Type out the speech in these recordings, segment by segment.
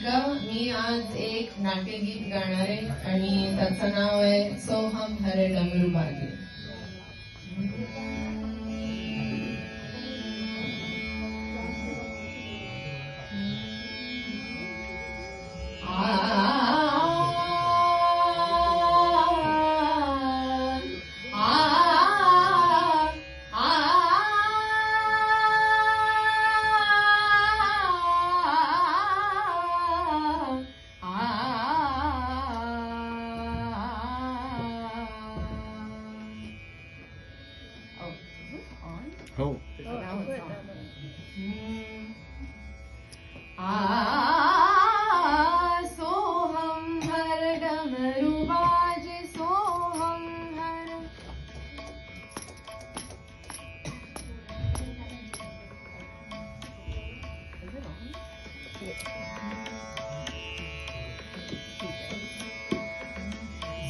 मी आज एक नाट्यगीत गाणार आहे आणि त्याचं नाव आहे सोहम हरे डमरू बाजे. हो. सोहम हर डमरू बाजे सोहम हर.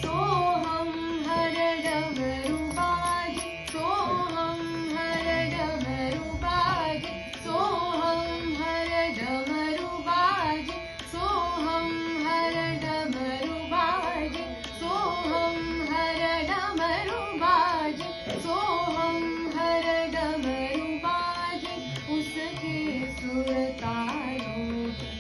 सोहम हर डमरू बाजे सोहम हर डमरू बाजे सोहम हर डमरू बाजे सोहम हर डमरू बाजे सोहम हर डमरू बाजे सोहम हर डमरू बाजे. उसके सुर तारों की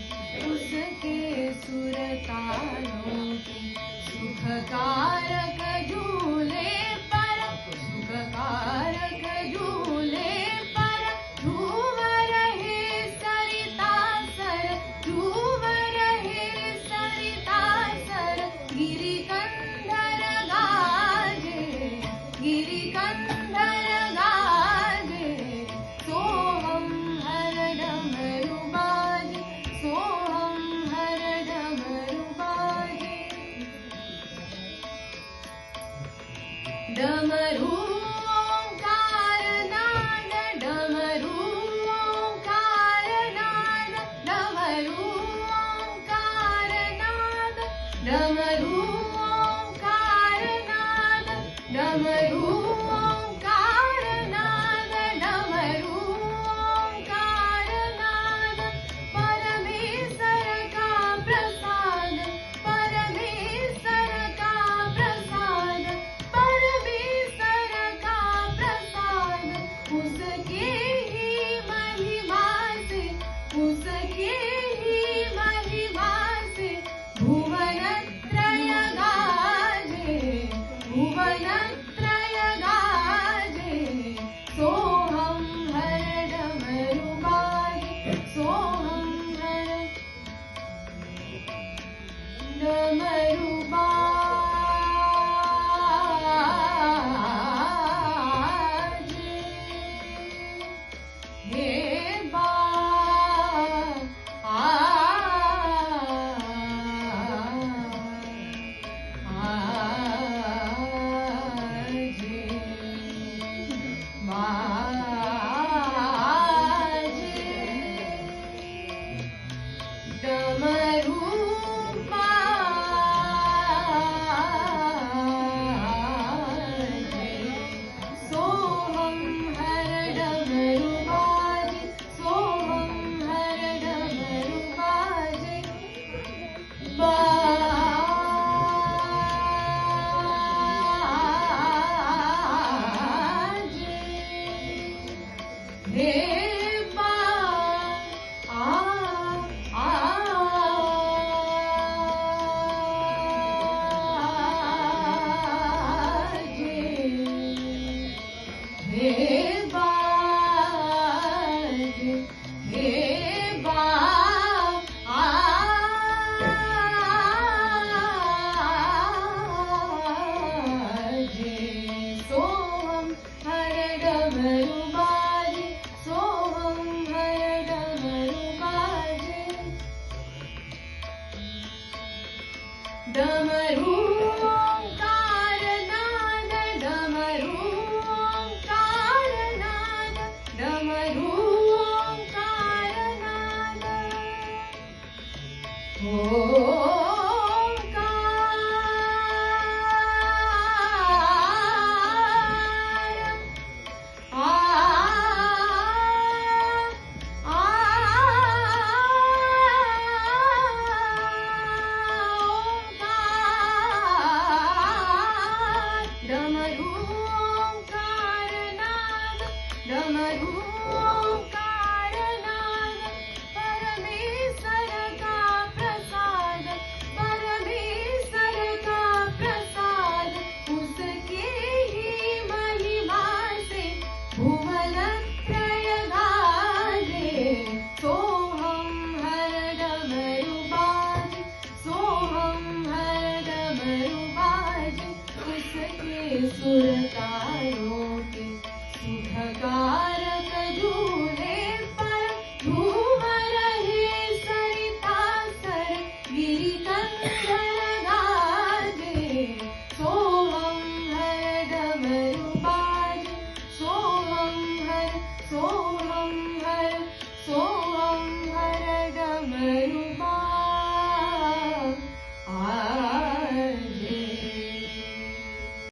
उसके सुर तारों की सुखकारक झूले पर सुखकारक झूले पर झूम रहे सरिता सर झूम रहे सरिता सर. गिरिकंधर गाजे गिरिकंधर गाजे सोहम हर डमरू बाजे सोहम हर डमरू बाजे. डमरू ओंकार नाद डमरू ओंकार नाद डमरू ओंकार नाद डमरू ओंकार नाद डमरू ओंकार नाद डमरू ओंकार नाद. परमेश्वर का प्रसाद परमेश्वर का प्रसाद परमेश्वर का प्रसाद. उसके ही महिमा से उसके ही महिमा से भुवनत्रय गाजे भुवनत्रय गाजे. सोहम हर डमरू बाजे सोहम हर डमरू बाजे. हे बा डमरू बाजे सोहम हर डमरू बाजे सोहम हर डमरू बाजे. बाजे हे बा हे बाजे हे बाजे. सोहम हर डमरू बाजे सोहम हर डमरू बाजे. डमरू ओंकार नाद डमरू ओंकार नाद डमरू ओंकार नाद. ओंकार सुरतारों के सुखकारक झूले पर झूम रहे सरिता सर गिरिकंद